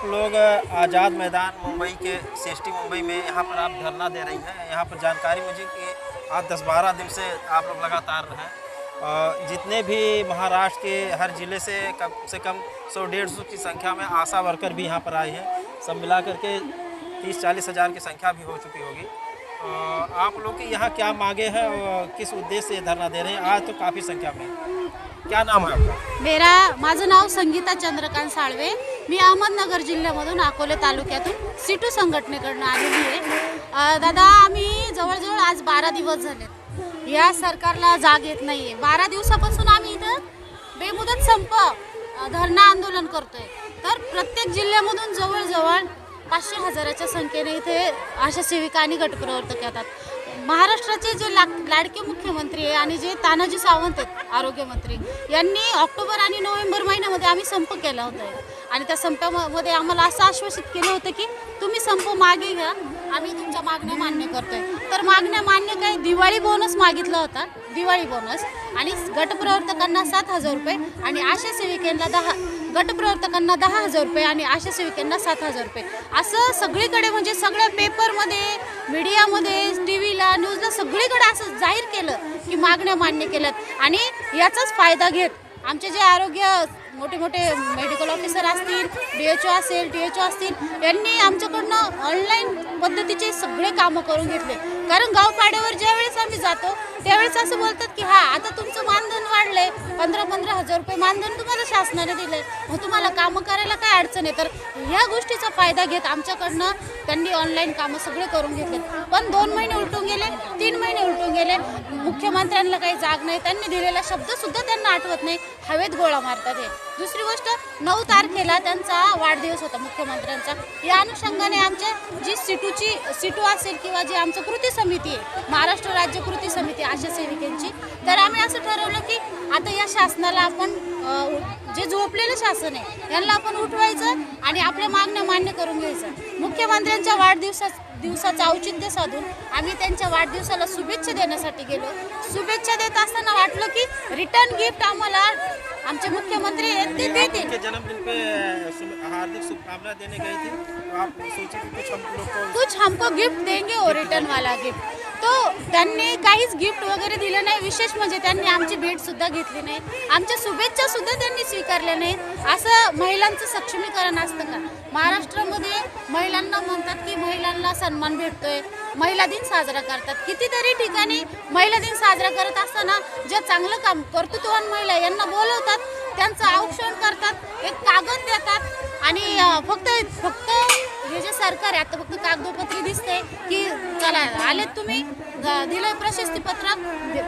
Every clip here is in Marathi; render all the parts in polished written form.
आप लोग आज़ाद मैदान मुंबई के सीएसटी मुंबई में यहाँ पर आप धरना दे रही हैं। यहाँ पर जानकारी मुझे कि आज 10-12 दिन से आप लोग लगातार हैं। जितने भी महाराष्ट्र के हर ज़िले से कम 100-150 की संख्या में आशा वर्कर भी यहाँ पर आए हैं। सब मिला करके 30-40 हज़ार की संख्या भी हो चुकी होगी। आप लोग की यहाँ क्या मांगे हैं और किस उद्देश्य से धरना दे रहे हैं? आज तो काफ़ी संख्या में। क्या नाम है आपका? माझं नाव संगीता चंद्रकांत साळवे। मी अहमदनगर जिल्ह्यामधून अकोले तालुक्यातून सीटू संघटनेकडून आलेली आहे। दादा, आम्ही जवळजवळ आज 12 दिवस झाले या सरकारला जाग येत नाहीये। 12 दिवसापासून आम्ही इथं बेमुदत संप धरणा आंदोलन करतोय। तर प्रत्येक जिल्ह्यामधून जवळजवळ 500,000च्या संख्येने इथे आशा सेविका आणि गटप्रवर्तक येतात। महाराष्ट्राचे जे लाडके मुख्यमंत्री आहे आणि जे तानाजी सावंत आहेत आरोग्यमंत्री, यांनी ऑक्टोबर आणि नोव्हेंबर महिन्यामध्ये आम्ही संप केला होता आणि त्या संपामध्ये आम्हाला असं आश्वासित केलं होतं की तुम्ही संप मागे घ्या, आम्ही तुमच्या मागण्या मान्य करतोय। तर मागण्या मान्य काय, दिवाळी बोनस मागितला होता, दिवाळी बोनस, आणि गटप्रवर्तकांना 7,000 रुपये आणि आशा सेविकांना गटप्रवर्तकांना 10,000 रुपये आणि आशा सेविकांना 7,000 रुपये, असं सगळीकडे म्हणजे सगळ्या पेपरमध्ये, मीडियामध्ये, टीव्हीला, न्यूजला सगळीकडे असं जाहीर केलं की मागण्या मान्य केल्यात। आणि याचाच फायदा घेत आमचे जे आरोग्य मोठे मोठे मेडिकल ऑफिसर असतील, DHO असेल, THO असतील, यांनी आमच्याकडनं ऑनलाईन पद्धतीचे सगळे कामं करून घेतले। कारण गावपाड्यावर ज्यावेळेस आम्ही जातो त्यावेळेस असं बोलतात की हा आता तुमचं मानधन वाढलंय, 15-15 हजार रुपये मानधन तुम्हाला शासनाने दिलंय, मग तुम्हाला कामं करायला काय अडचण आहे। तर ह्या गोष्टीचा फायदा घेत आमच्याकडनं त्यांनी ऑनलाईन कामं सगळे करून घेतलेत। पण 2 महिने उलटून गेले, 3 महिने उलटून गेले, मुख्यमंत्र्यांना काही जाग नाही, त्यांनी दिलेला शब्दसुद्धा त्यांना आठवत नाही, हवेत गोळा मारतात हे। दुसरी गोष्ट, 9 तारखेला त्यांचा वाढदिवस होता मुख्यमंत्र्यांचा। या अनुषंगाने आमच्या जी सीटू असेल किंवा जी आमचं कृती समिती आहे, महाराष्ट्र राज्य कृती समिती आशा सेविकांची, तर आम्ही असं ठरवलं की आता या शासनाला आपण जे झोपलेलं शासन आहे यांना आपण उठवायचं आणि आपल्या मागण्या मान्य करून घ्यायचं। मुख्यमंत्र्यांच्या दिवसाचं औचित्य साधून आम्ही त्यांच्या वाढदिवसाला शुभेच्छा देण्यासाठी गेलो। शुभेच्छा देत असताना वाटलं की रिटर्न गिफ्ट आम्हाला आमचे मुख्यमंत्री आहेत ते देतील। जन्मदिन पे हार्दिक शुभकामनाएं देने गए थे, तो आप सोचे कि कुछ हमको गिफ्ट देंगे और रिटर्न वाला गिफ्ट, तो त्यांनी काहीच गिफ्ट वगैरे दिलं नाही। विशेष म्हणजे त्यांनी आमची भेट सुद्धा घेतली नाही, आमच्या शुभेच्छा सुद्धा त्यांनी स्वीकारल्या नाहीत। असं महिलांचं सक्षमीकरण असतं का? महाराष्ट्रामध्ये महिलांना म्हणतात की महिलांना सन्मान भेटतोय, महिला दिन साजरा करतात। कितीतरी ठिकाणी महिला दिन साजरा करत असताना जे चांगलं काम कर्तृत्ववान महिला यांना बोलवतात, त्यांचं औक्षण करतात, एक कागद देतात आणि फक्त हे जे सरकार आहे आता फक्त कागदोपत्री दिसते की चला आलेत तुम्ही, दिलं प्रशस्तीपत्र,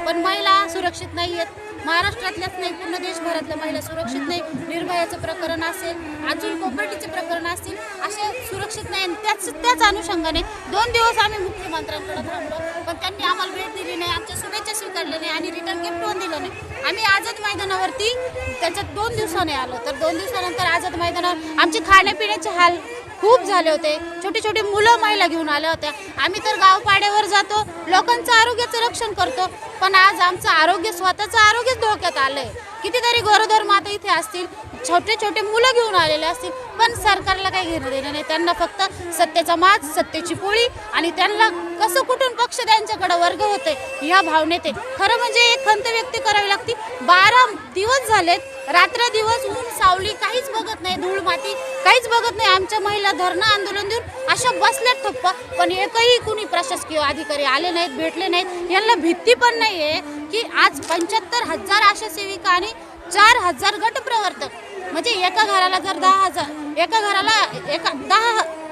पण महिला सुरक्षित नाही आहेत। महाराष्ट्रातल्याच नाही, पूर्ण देशभरातल्या महिला सुरक्षित नाही। निर्भयाचं प्रकरण असेल, अजून कोपर्टीचे प्रकरण असतील, असे सुरक्षित नाही। त्याच अनुषंगाने 2 दिवस आम्ही मुख्यमंत्र्यांकडे थांबलो, पण त्यांनी आम्हाला भेट दिली नाही, आमच्या शुभेच्छा स्वीकारल्या नाही आणि रिटर्न गिफ्ट पण दिलं नाही। आम्ही आझाद मैदानावरती त्याच्यात 2 दिवसाने आलो, तर 2 दिवसानंतर आझाद मैदानावर आमचे खाण्यापिण्याचे हाल खूप झाले होते। छोटी छोटी मुलं महिला घेऊन आल्या होत्या। आम्ही तर गावपाड्यावर जातो, लोकांचं आरोग्याचं रक्षण करतो, पण आज आमचं आरोग्य, स्वतःचं आरोग्यच धोक्यात आलंय। कितीतरी गरोदर माता इथे असतील, छोटे छोटे मुलं घेऊन आलेले असतील, पण सरकारला काही घेणं देणं नाही। त्यांना फक्त सत्तेचा माज, सत्तेची पोळी आणि त्यांना कसं कुठून पक्ष त्यांच्याकडे वर्ग होते ह्या भावनेत खरं म्हणजे एक खंत व्यक्त करावी लागते। 12 दिवस झालेत, रात्र दिवस, ऊन सावली काहीच बघत नाही, धूळ माती काहीच बघत नाही। आमच्या महिला धरणं आंदोलन देऊन अशा बसल्यात ठप्प, पण एकही कुणी प्रशासकीय अधिकारी आले नाहीत, भेटले नाहीत। यांना भीती पण नाही आहे की आज 75,000 आशा सेविका आणि 4,000 गटप्रवर्तक, म्हणजे एका घराला जर 10,000, एका घराला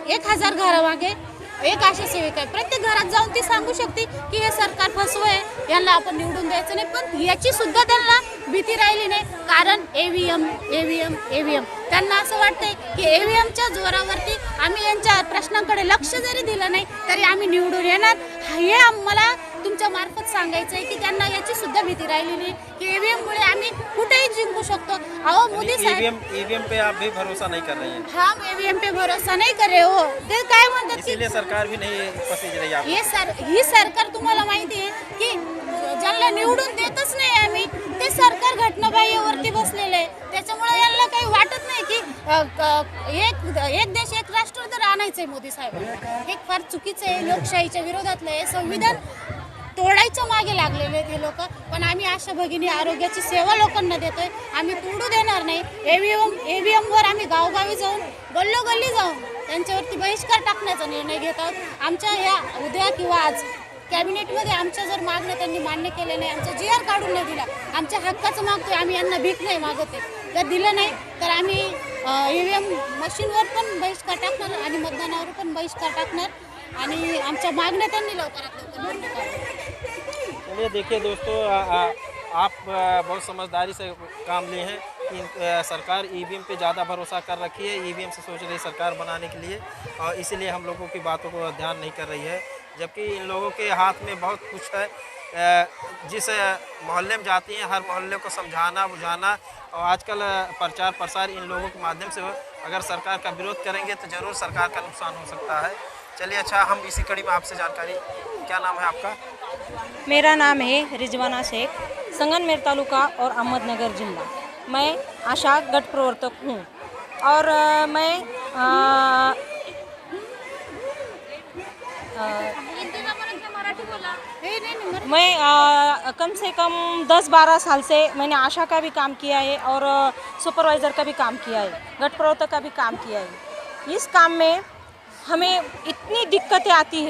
1,000 घरामागे एक आशा सेविका आहे। प्रत्येक घरात जाऊन ती सांगू शकते की हे सरकार फसवंय, यांना आपण निवडून द्यायचं नाही, पण याची सुद्धा त्यांना भीती राहिली नाही। कारण EVM त्यांना असं वाटतंय की EVMच्या जोरावरती आम्ही यांच्या प्रश्नांकडे लक्ष जरी दिलं नाही तरी आम्ही निवडून येणार। हे आम्हाला तुमच्या मार्फत सांगायचं आहे की त्यांना याची सुद्धा भीती राहिली नाही की EVM मुळे आम्ही कुठेही जिंकू शकतो। अहो मोदी साहेब, EVM पे आप भी भरोसा नहीं कर रही हैं? हम EVM पे भरोसा नाही करे हो, ते काय म्हणतात की इसलिए सरकार भी नहीं पसंद रही आपको। ही सरकार तुम्हाला माहिती आहे की ज्यांना निवडून देतच नाही आम्ही ते सरकार घटनाबाह्यवरती बसलेलं आहे. त्याच्यामुळे यांना काही वाटत नाही की एक देश एक राष्ट्र तर आणायचंय मोदी साहेबांना. हे फार चुकीचं आहे, लोकशाहीच्या विरोधातलं आहे. संविधान तोडायच्या मागे लागलेले आहेत हे लोक. पण आम्ही आशा भगिनी आरोग्याची सेवा लोकांना देतोय, आम्ही तोडू देणार नाही. EVM वर आम्ही गावगावी जाऊन गल्लोगल्ली जाऊन त्यांच्यावरती बहिष्कार टाकण्याचा निर्णय घेत आहोत. आमच्या या उद्या किंवा आज कॅबिनेटमध्ये आमच्या जर मागण्या त्यांनी मान्य केल्या नाही, आमचा GR काढून नाही दिला, आमच्या हक्काचं मागतोय आम्ही, यांना भीक नाही मागत आहे. जर दिलं नाही तर आम्ही EVM मशीनवर पण बहिष्कार टाकणार आणि मतदानावर पण बहिष्कार टाकणार आणि आमच्या मागण्या त्यांनी लवकरात लवकर मान्य कराव्या. चलिए देखिए दोस्तों, आप बहुत समझदारी से काम लिए हैं कि सरकार EVM पे ज़्यादा भरोसा कर रखी है, EVM से सोच रही है सरकार बनाने के लिए, और इसीलिए हम लोगों की बातों को ध्यान नहीं कर रही है, जबकि इन लोगों के हाथ में बहुत कुछ है। जिस मोहल्ले में जाती हैं हर मोहल्ले को समझाना बुझाना, और आजकल प्रचार प्रसार इन लोगों के माध्यम से अगर सरकार का विरोध करेंगे तो ज़रूर सरकार का नुकसान हो सकता है। चलिए, अच्छा, हम इसी कड़ी में आपसे जानकारी, क्या नाम है आपका? मेरा नाम है रिजवाना शेख, संगनमेर तालुका और अहमदनगर जिला। मैं आशा गट प्रवर्तक हूँ और मैं कम से कम 10-12 साल से मैंने आशा का भी काम किया है और सुपरवाइज़र का भी काम किया है, गट प्रवर्तक का भी काम किया है। इस काम में हमें इतनी दिक्कतें आती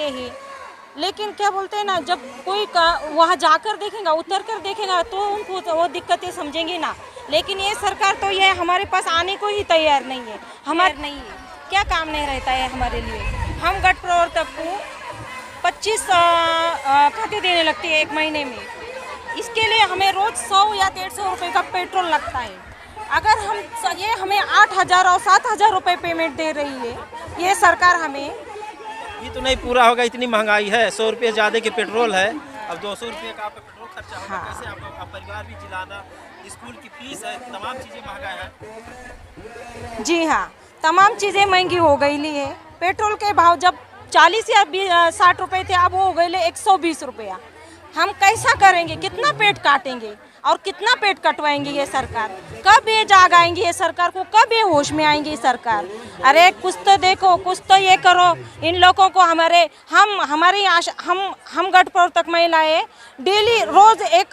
हैं, लेकिन क्या बोलते हैं ना, जब कोई वहाँ जाकर देखेगा, उतर कर देखेगा तो उनको वो दिक्कतें समझेंगे ना। लेकिन ये सरकार तो ये हमारे पास आने को ही तैयार नहीं है, क्या काम नहीं रहता है हमारे लिए। हम गट प्रवर्तक को 25 खाते देने लगती है एक महीने में, इसके लिए हमें रोज़ 100 या 150 रुपये का पेट्रोल लगता है। अगर ये हमें 8,000 और 7,000 रुपये पेमेंट दे रही है ये सरकार हमें, ये तो नहीं पूरा होगा, इतनी महंगाई है, 100 रुपये ज़्यादा के पेट्रोल है, अब 200 रुपये का आपका पेट्रोल खर्चा होगा। हाँ। कैसे आप परिवार भी जिलाना, स्कूल की फीस है, तमाम चीज़ें महंगा है। जी हाँ, तमाम चीज़ें महंगी हो गई है। पेट्रोल के भाव जब 40 या 60 रुपये थे, अब हो गए 120 रुपया। हम कैसा करेंगे, कितना पेट काटेंगे और कितना पेट कटवाएंगे ये सरकार? कब ये जाग आएंगी ये सरकार को, कब ये होश में आएंगी सरकार? अरे कुछ तो देखो, कुछ तो ये करो। इन लोगों को हमारी आशा, हम गट प्रवर्तक महिलाएं डेली रोज़ एक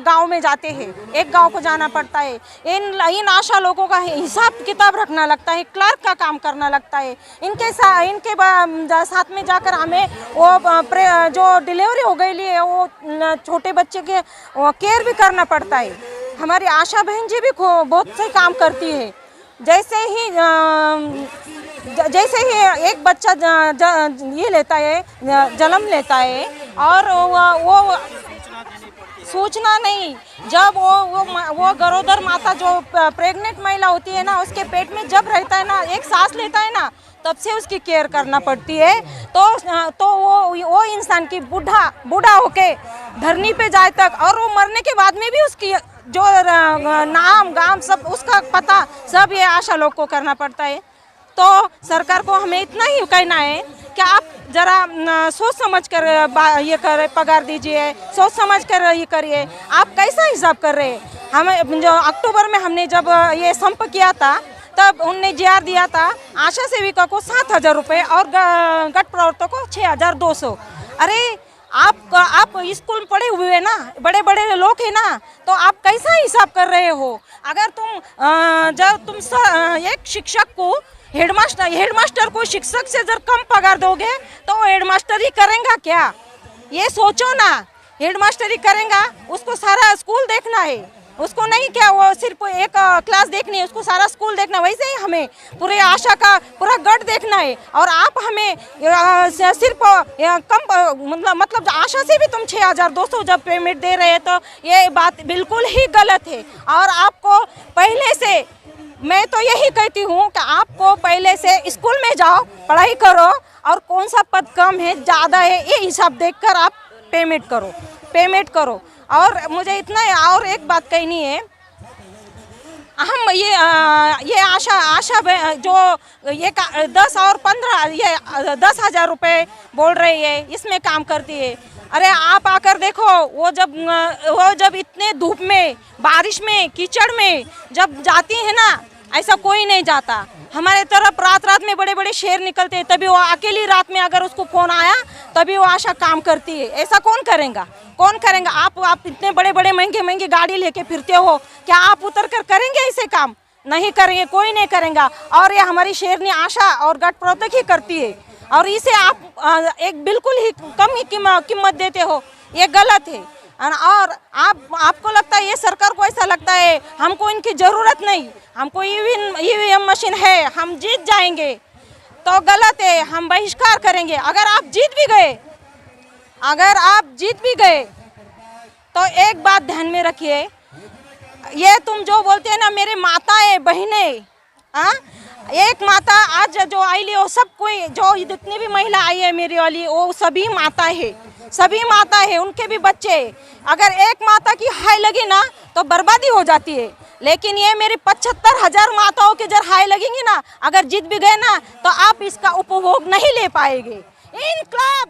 गांव में जाते हैं, एक गांव को जाना पड़ता है। इन आशा लोगों का हिसाब किताब रखना लगता है, क्लर्क का काम करना लगता है। इनके साथ में जाकर हमें वो जो डिलीवरी हो गई है वो छोटे बच्चे के केयर भी करना पड़ता है। हमारी आशा बहन जी भी बहुत से काम करती है। जैसे ही एक बच्चा ये लेता है, जन्म लेता है और वो सूचना नहीं, जब वो गरोदर माता जो प्रेग्नेंट महिला होती है ना, उसके पेट में जब रहता है ना, एक सांस लेता है ना, तब से उसकी केयर करना पड़ती है। तो वो इंसान की बूढ़ा होके धरनी पे जाए तक, और वो मरने के बाद में भी उसकी जो नाम गाम सब उसका पता सब ये आशा लोग को करना पड़ता है। तो सरकार को हमें इतना ही कहना है कि आप ज़रा सोच समझ कर ये करें, पगार दीजिए, सोच समझ कर ये करिए। आप कैसा हिसाब कर रहे हैं? हमें जो अक्टूबर में हमने जब ये संप किया था, तब उनने GR दिया था आशा सेविका को 7,000 रुपये और गट प्रवर्तक को 6,200। अरे आप स्कूल में पढ़े हुए हैं ना, बड़े बड़े लोग हैं ना, तो आप कैसा हिसाब कर रहे हो? अगर तुम एक शिक्षक को हेडमास्टर को शिक्षक से जब कम पगार दोगे तो हेडमास्टर ही करेंगे क्या? ये सोचो ना, हेडमास्टर ही करेंगे, उसको सारा स्कूल देखना है, उसको नहीं क्या वो सिर्फ एक क्लास देखनी है, उसको सारा स्कूल देखना। वैसे ही हमें पूरे आशा का पूरा गढ़ देखना है, और आप हमें सिर्फ कम मतलब आशा से भी तुम 6,200 जब पेमेंट दे रहे हैं, तो ये बात बिल्कुल ही गलत है। और आपको पहले से, मैं तो यही कहती हूँ कि आपको पहले से स्कूल में जाओ, पढ़ाई करो, और कौन सा पद कम है ज़्यादा है ये हिसाब देखकर आप पेमेंट करो। और मुझे इतना है, और एक बात कहनी है, हम ये आशा जो ये 10 और 15 ये 10,000 रुपये बोल रही है, इसमें काम करती है। अरे आप आकर देखो, वो जब इतने धूप में, बारिश में, कीचड़ में जब जाती है ना, ऐसा कोई नहीं जाता। हमारे तरफ रात में बड़े बड़े शेर निकलते हैं, तभी वो अकेली रात में अगर उसको फोन आया तभी वो आशा काम करती है। ऐसा कौन करेगा? कौन करेगा? आप इतने बड़े बड़े महंगे गाड़ी लेके फिरते हो, क्या आप उतर कर करेंगे ऐसे काम? नहीं करेंगे, कोई नहीं करेगा। और ये हमारी शेरनी आशा और गठ प्रोतक ही करती है, और इसे आप एक बिल्कुल ही कम ही कीमत देते हो, ये गलत है। और आपको लगता है, ये सरकार को ऐसा लगता है हमको इनकी ज़रूरत नहीं, हमको ईवीएम मशीन है, हम जीत जाएंगे, तो गलत है, हम बहिष्कार करेंगे। अगर आप जीत भी गए तो एक बात ध्यान में रखिए, ये तुम जो बोलते हैं ना मेरे माताएं बहनें, एक माता आज जो आई हो, सब कोई जो जितनी भी महिला आई है मेरी वाली, वो सभी माता है, उनके भी बच्चे। अगर एक माता की हाय लगी ना तो बर्बादी हो जाती है, लेकिन ये मेरी 75,000 माताओं के जब हाय लगेंगी ना, अगर जीत भी गए ना तो आप इसका उपभोग नहीं ले पाएंगे। इनकलाब